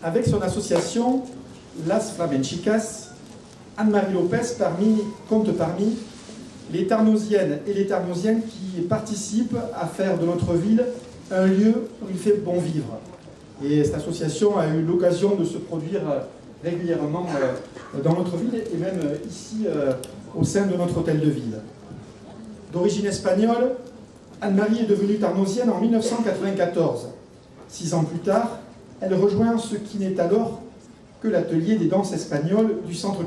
avec son association Las Flamenchicas, Anne-Marie Lopez compte parmi les Tarnosiennes et les Tarnosiens qui participent à faire de notre ville un lieu où il fait bon vivre. Et cette association a eu l'occasion de se produire régulièrement dans notre ville et même ici au sein de notre hôtel de ville. D'origine espagnole, Anne-Marie est devenue tarnosienne en 1994. 6 ans plus tard, elle rejoint ce qui n'est alors que l'atelier des danses espagnoles du centre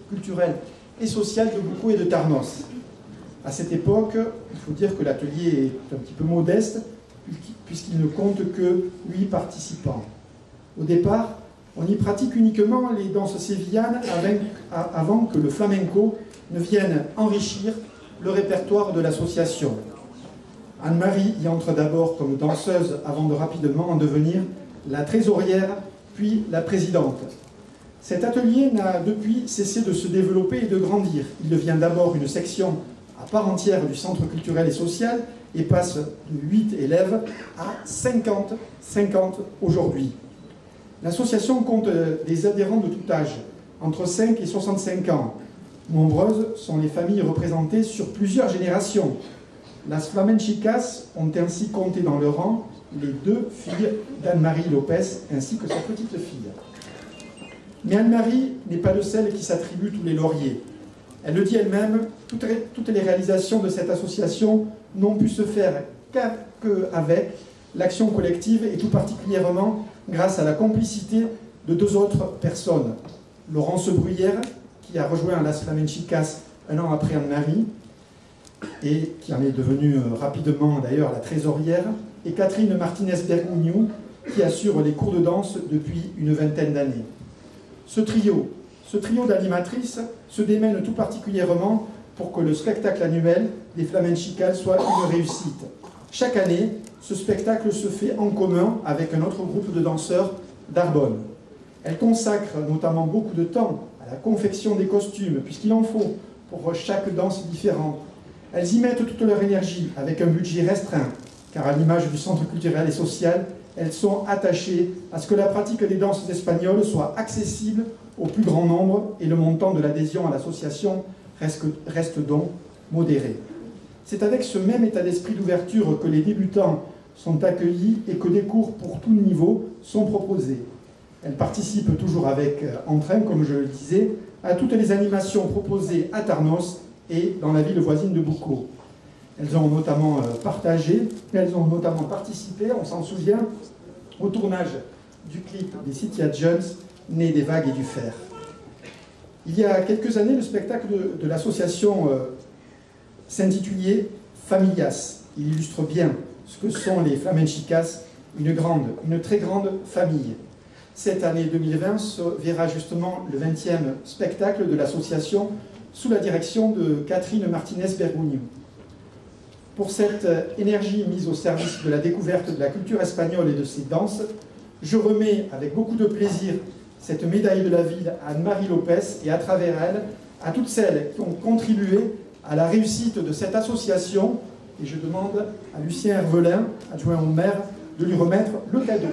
culturel et social de Bucco et de Tarnos. À cette époque, il faut dire que l'atelier est un petit peu modeste, puisqu'il ne compte que 8 participants. Au départ, on y pratique uniquement les danses sévillanes avant que le flamenco ne vienne enrichir le répertoire de l'association. Anne-Marie y entre d'abord comme danseuse avant de rapidement en devenir la trésorière, puis la présidente. Cet atelier n'a depuis cessé de se développer et de grandir. Il devient d'abord une section à part entière du centre culturel et social et passe de 8 élèves à 50 aujourd'hui. L'association compte des adhérents de tout âge, entre 5 et 65 ans. Nombreuses sont les familles représentées sur plusieurs générations. Las Flamenchicas ont ainsi compté dans leur rang les 2 filles d'Anne-Marie Lopez ainsi que sa petite fille. Mais Anne-Marie n'est pas de celles qui s'attribuent tous les lauriers. Elle le dit elle-même, toutes les réalisations de cette association n'ont pu se faire qu'avec l'action collective et tout particulièrement grâce à la complicité de 2 autres personnes. Laurence Bruyère, qui a rejoint Las Flamenchicas un an après Anne-Marie, et qui en est devenue rapidement d'ailleurs la trésorière, et Catherine Martinez-Bergugno, qui assure les cours de danse depuis une vingtaine d'années. Ce trio d'animatrices se démène tout particulièrement pour que le spectacle annuel des Flamenchicas soit une réussite. Chaque année, ce spectacle se fait en commun avec un autre groupe de danseurs d'Arbonne. Elles consacrent notamment beaucoup de temps à la confection des costumes, puisqu'il en faut pour chaque danse différente. Elles y mettent toute leur énergie avec un budget restreint, car à l'image du centre culturel et social, elles sont attachées à ce que la pratique des danses espagnoles soit accessible au plus grand nombre et le montant de l'adhésion à l'association reste donc modéré. C'est avec ce même état d'esprit d'ouverture que les débutants sont accueillis et que des cours pour tout niveau sont proposés. Elles participent toujours avec entrain, comme je le disais, à toutes les animations proposées à Tarnos et dans la ville voisine de Bucco. Elles ont notamment participé, on s'en souvient, au tournage du clip des City Jones, né des vagues et du fer. Il y a quelques années, le spectacle de l'association s'intitulait Familias. Il illustre bien ce que sont les Flamenchicas, une très grande famille. Cette année 2020 verra justement le 20e spectacle de l'association sous la direction de Catherine Martinez-Bergugno. Pour cette énergie mise au service de la découverte de la culture espagnole et de ses danses, je remets avec beaucoup de plaisir cette médaille de la ville à Anne-Marie Lopez et à travers elle à toutes celles qui ont contribué à la réussite de cette association. Et je demande à Lucien Hervelin, adjoint au maire, de lui remettre le cadeau.